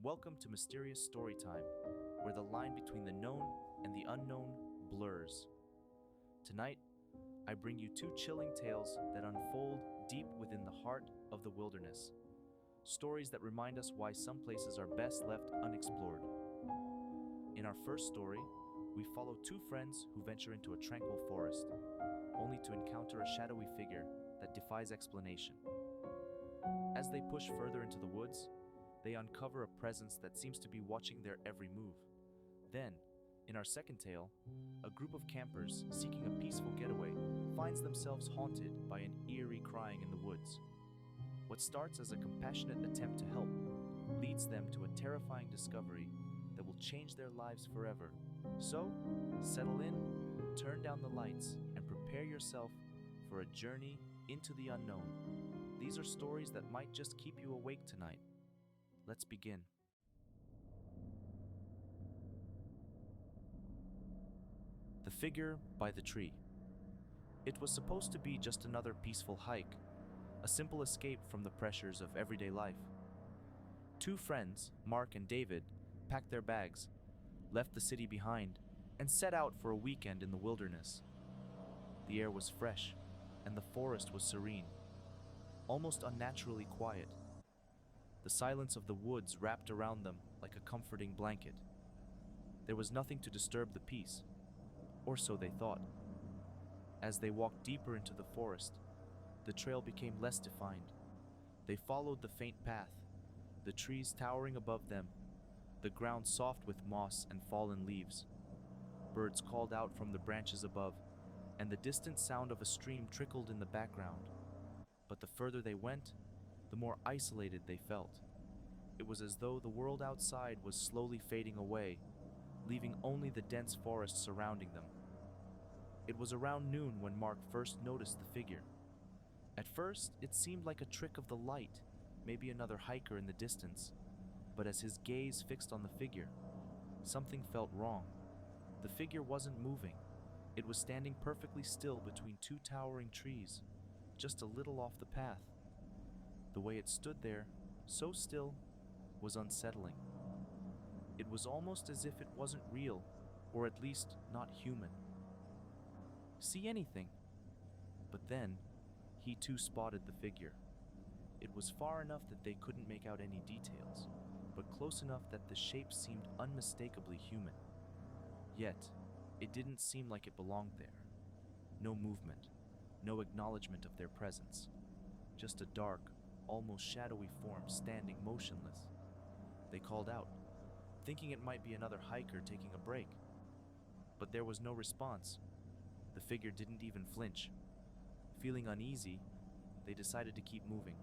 Welcome to Mysterious Storytime, where the line between the known and the unknown blurs. Tonight, I bring you two chilling tales that unfold deep within the heart of the wilderness. Stories that remind us why some places are best left unexplored. In our first story, we follow two friends who venture into a tranquil forest, only to encounter a shadowy figure that defies explanation. As they push further into the woods, they uncover a presence that seems to be watching their every move. Then, in our second tale, a group of campers seeking a peaceful getaway finds themselves haunted by an eerie crying in the woods. What starts as a compassionate attempt to help leads them to a terrifying discovery that will change their lives forever. So, settle in, turn down the lights, and prepare yourself for a journey into the unknown. These are stories that might just keep you awake tonight. Let's begin. The Figure by the Tree. It was supposed to be just another peaceful hike, a simple escape from the pressures of everyday life. Two friends, Mark and David, packed their bags, left the city behind, and set out for a weekend in the wilderness. The air was fresh, and the forest was serene, almost unnaturally quiet. The silence of the woods wrapped around them like a comforting blanket. There was nothing to disturb the peace, or so they thought. As they walked deeper into the forest, the trail became less defined. They followed the faint path, the trees towering above them, the ground soft with moss and fallen leaves. Birds called out from the branches above, and the distant sound of a stream trickled in the background. But the further they went, the more isolated they felt. It was as though the world outside was slowly fading away, leaving only the dense forest surrounding them. It was around noon when Mark first noticed the figure. At first, it seemed like a trick of the light, maybe another hiker in the distance. But as his gaze fixed on the figure, something felt wrong. The figure wasn't moving. It was standing perfectly still between two towering trees, just a little off the path. The way it stood there, so still, was unsettling. It was almost as if it wasn't real, or at least not human. See anything? But then, he too spotted the figure. It was far enough that they couldn't make out any details, but close enough that the shape seemed unmistakably human. Yet, it didn't seem like it belonged there. No movement, no acknowledgement of their presence. Just a dark, almost shadowy form standing motionless. They called out, thinking it might be another hiker taking a break. But there was no response. The figure didn't even flinch. Feeling uneasy, they decided to keep moving.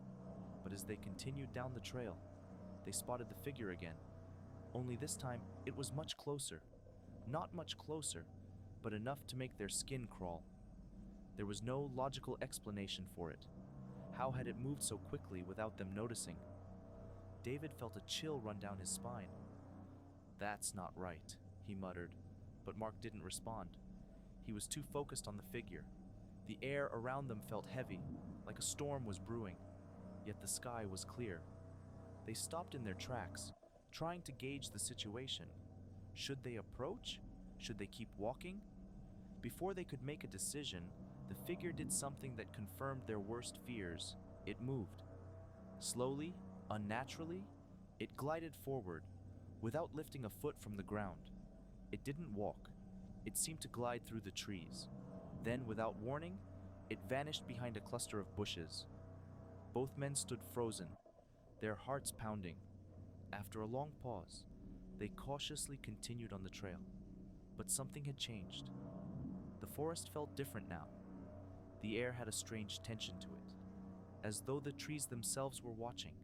But as they continued down the trail, they spotted the figure again. Only this time, it was much closer. Not much closer, but enough to make their skin crawl. There was no logical explanation for it. How had it moved so quickly without them noticing? David felt a chill run down his spine. "That's not right," he muttered, but Mark didn't respond. He was too focused on the figure. The air around them felt heavy, like a storm was brewing, yet the sky was clear. They stopped in their tracks, trying to gauge the situation. Should they approach? Should they keep walking? Before they could make a decision, the figure did something that confirmed their worst fears. It moved. Slowly, unnaturally, it glided forward, without lifting a foot from the ground. It didn't walk. It seemed to glide through the trees. Then, without warning, it vanished behind a cluster of bushes. Both men stood frozen, their hearts pounding. After a long pause, they cautiously continued on the trail. But something had changed. The forest felt different now. The air had a strange tension to it, as though the trees themselves were watching.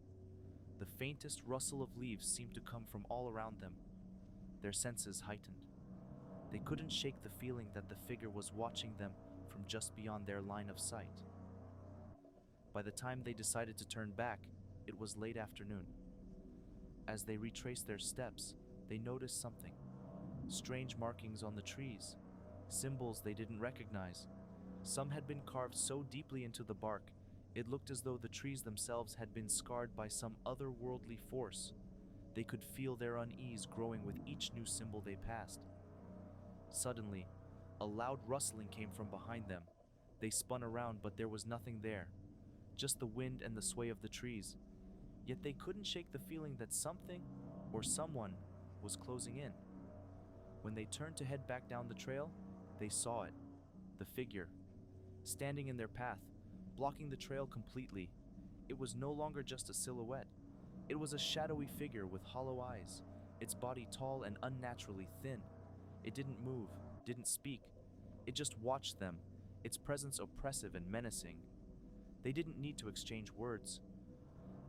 The faintest rustle of leaves seemed to come from all around them. Their senses heightened. They couldn't shake the feeling that the figure was watching them from just beyond their line of sight. By the time they decided to turn back, it was late afternoon. As they retraced their steps, they noticed something. Strange markings on the trees, symbols they didn't recognize. Some had been carved so deeply into the bark, it looked as though the trees themselves had been scarred by some otherworldly force. They could feel their unease growing with each new symbol they passed. Suddenly, a loud rustling came from behind them. They spun around, but there was nothing there, just the wind and the sway of the trees. Yet they couldn't shake the feeling that something or someone was closing in. When they turned to head back down the trail, they saw it, the figure, standing in their path, blocking the trail completely. It was no longer just a silhouette. It was a shadowy figure with hollow eyes, its body tall and unnaturally thin. It didn't move, didn't speak. It just watched them, its presence oppressive and menacing. They didn't need to exchange words.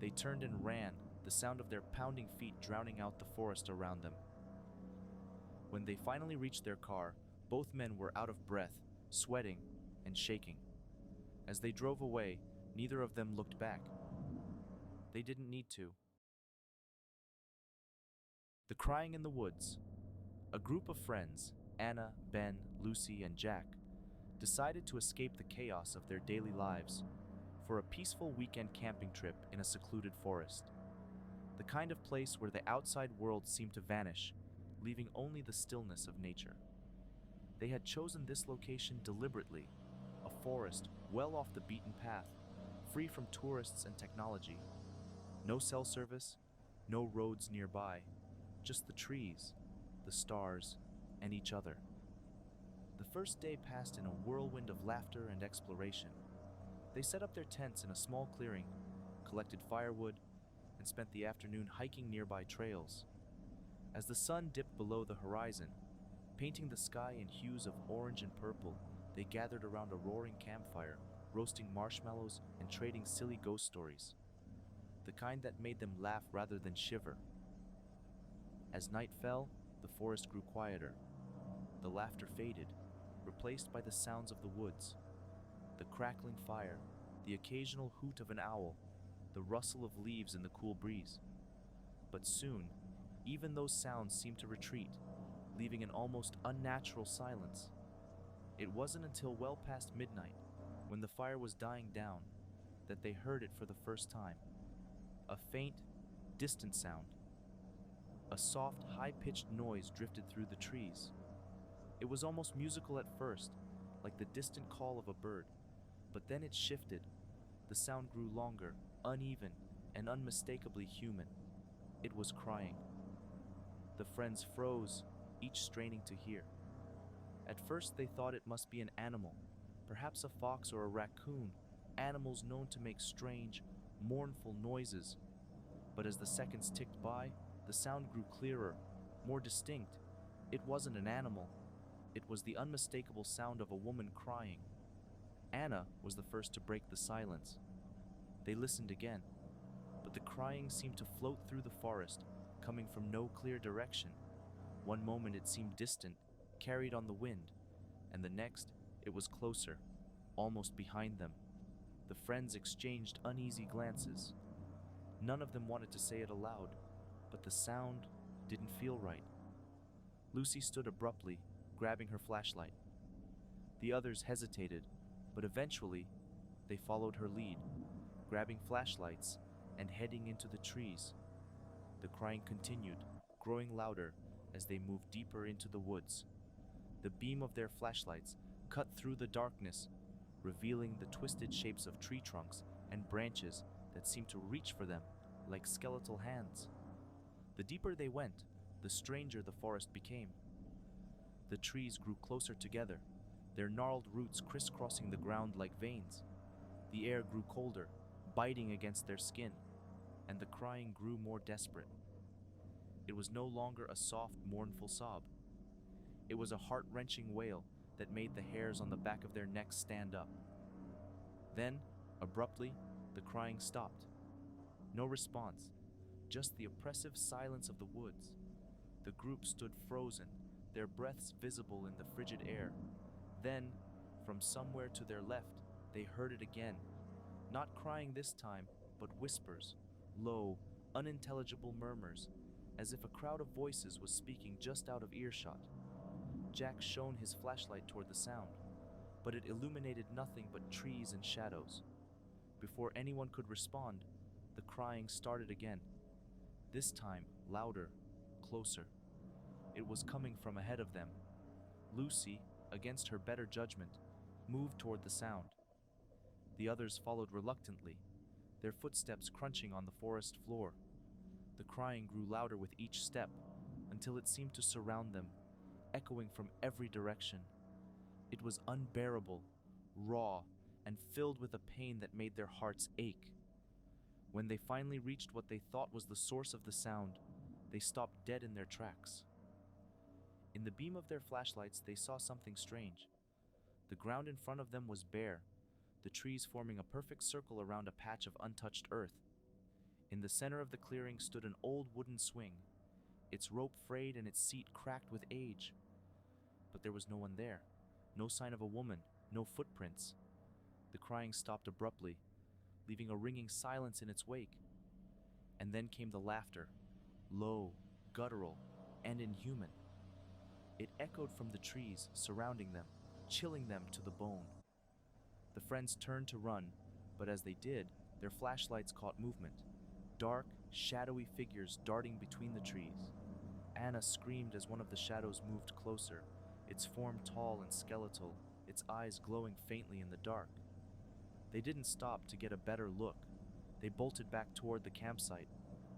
They turned and ran, the sound of their pounding feet drowning out the forest around them. When they finally reached their car, both men were out of breath, sweating, and shaking. As they drove away, neither of them looked back. They didn't need to. The Crying in the Woods. A group of friends, Anna, Ben, Lucy, and Jack, decided to escape the chaos of their daily lives for a peaceful weekend camping trip in a secluded forest. The kind of place where the outside world seemed to vanish, leaving only the stillness of nature. They had chosen this location deliberately, a forest well off the beaten path, free from tourists and technology. No cell service, no roads nearby, just the trees, the stars, and each other. The first day passed in a whirlwind of laughter and exploration. They set up their tents in a small clearing, collected firewood, and spent the afternoon hiking nearby trails. As the sun dipped below the horizon, painting the sky in hues of orange and purple, they gathered around a roaring campfire, roasting marshmallows and trading silly ghost stories, the kind that made them laugh rather than shiver. As night fell, the forest grew quieter. The laughter faded, replaced by the sounds of the woods, the crackling fire, the occasional hoot of an owl, the rustle of leaves in the cool breeze. But soon, even those sounds seemed to retreat, leaving an almost unnatural silence. It wasn't until well past midnight, when the fire was dying down, that they heard it for the first time. A faint, distant sound. A soft, high-pitched noise drifted through the trees. It was almost musical at first, like the distant call of a bird. But then it shifted. The sound grew longer, uneven, and unmistakably human. It was crying. The friends froze, each straining to hear. At first they thought it must be an animal, perhaps a fox or a raccoon, animals known to make strange, mournful noises. But as the seconds ticked by, the sound grew clearer, more distinct. It wasn't an animal. It was the unmistakable sound of a woman crying. Anna was the first to break the silence. They listened again, but the crying seemed to float through the forest, coming from no clear direction. One moment it seemed distant, carried on the wind, and the next it was closer, almost behind them. The friends exchanged uneasy glances. None of them wanted to say it aloud, but the sound didn't feel right. Lucy stood abruptly, grabbing her flashlight. The others hesitated, but eventually they followed her lead, grabbing flashlights and heading into the trees. The crying continued, growing louder as they moved deeper into the woods. The beam of their flashlights cut through the darkness, revealing the twisted shapes of tree trunks and branches that seemed to reach for them like skeletal hands. The deeper they went, the stranger the forest became. The trees grew closer together, their gnarled roots crisscrossing the ground like veins. The air grew colder, biting against their skin, and the crying grew more desperate. It was no longer a soft, mournful sob. It was a heart-wrenching wail that made the hairs on the back of their necks stand up. Then, abruptly, the crying stopped. No response, just the oppressive silence of the woods. The group stood frozen, their breaths visible in the frigid air. Then, from somewhere to their left, they heard it again. Not crying this time, but whispers, low, unintelligible murmurs, as if a crowd of voices was speaking just out of earshot. Jack shone his flashlight toward the sound, but it illuminated nothing but trees and shadows. Before anyone could respond, the crying started again, this time louder, closer. It was coming from ahead of them. Lucy, against her better judgment, moved toward the sound. The others followed reluctantly, their footsteps crunching on the forest floor. The crying grew louder with each step, until it seemed to surround them, echoing from every direction. It was unbearable, raw, and filled with a pain that made their hearts ache. When they finally reached what they thought was the source of the sound, they stopped dead in their tracks. In the beam of their flashlights, they saw something strange. The ground in front of them was bare, the trees forming a perfect circle around a patch of untouched earth. In the center of the clearing stood an old wooden swing, its rope frayed and its seat cracked with age. But there was no one there, no sign of a woman, no footprints. The crying stopped abruptly, leaving a ringing silence in its wake. And then came the laughter, low, guttural, and inhuman. It echoed from the trees surrounding them, chilling them to the bone. The friends turned to run, but as they did, their flashlights caught movement. Dark, shadowy figures darting between the trees. Anna screamed as one of the shadows moved closer, its form tall and skeletal, its eyes glowing faintly in the dark. They didn't stop to get a better look. They bolted back toward the campsite,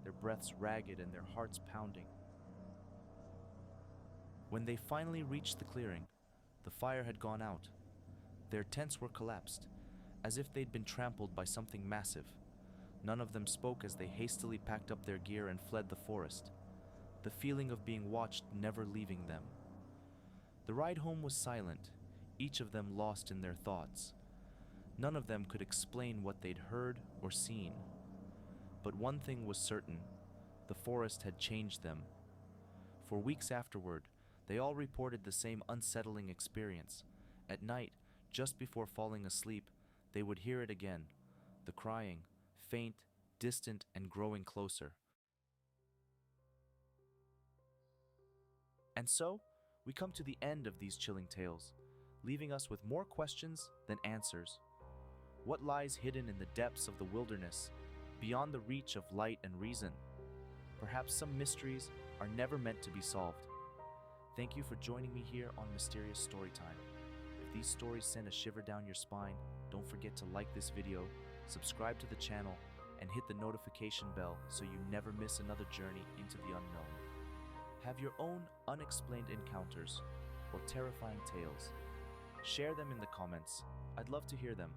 their breaths ragged and their hearts pounding. When they finally reached the clearing, the fire had gone out. Their tents were collapsed, as if they'd been trampled by something massive. None of them spoke as they hastily packed up their gear and fled the forest, the feeling of being watched never leaving them. The ride home was silent, each of them lost in their thoughts. None of them could explain what they'd heard or seen. But one thing was certain, the forest had changed them. For weeks afterward, they all reported the same unsettling experience. At night, just before falling asleep, they would hear it again, the crying, faint, distant, and growing closer. And so, we come to the end of these chilling tales, leaving us with more questions than answers. What lies hidden in the depths of the wilderness, beyond the reach of light and reason? Perhaps some mysteries are never meant to be solved. Thank you for joining me here on Mysterious Storytime. If these stories send a shiver down your spine, don't forget to like this video, subscribe to the channel, and hit the notification bell so you never miss another journey into the unknown. Have your own unexplained encounters or terrifying tales. Share them in the comments. I'd love to hear them.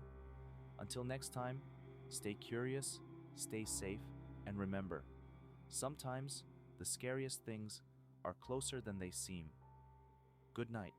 Until next time, stay curious, stay safe, and remember, sometimes the scariest things are closer than they seem. Good night.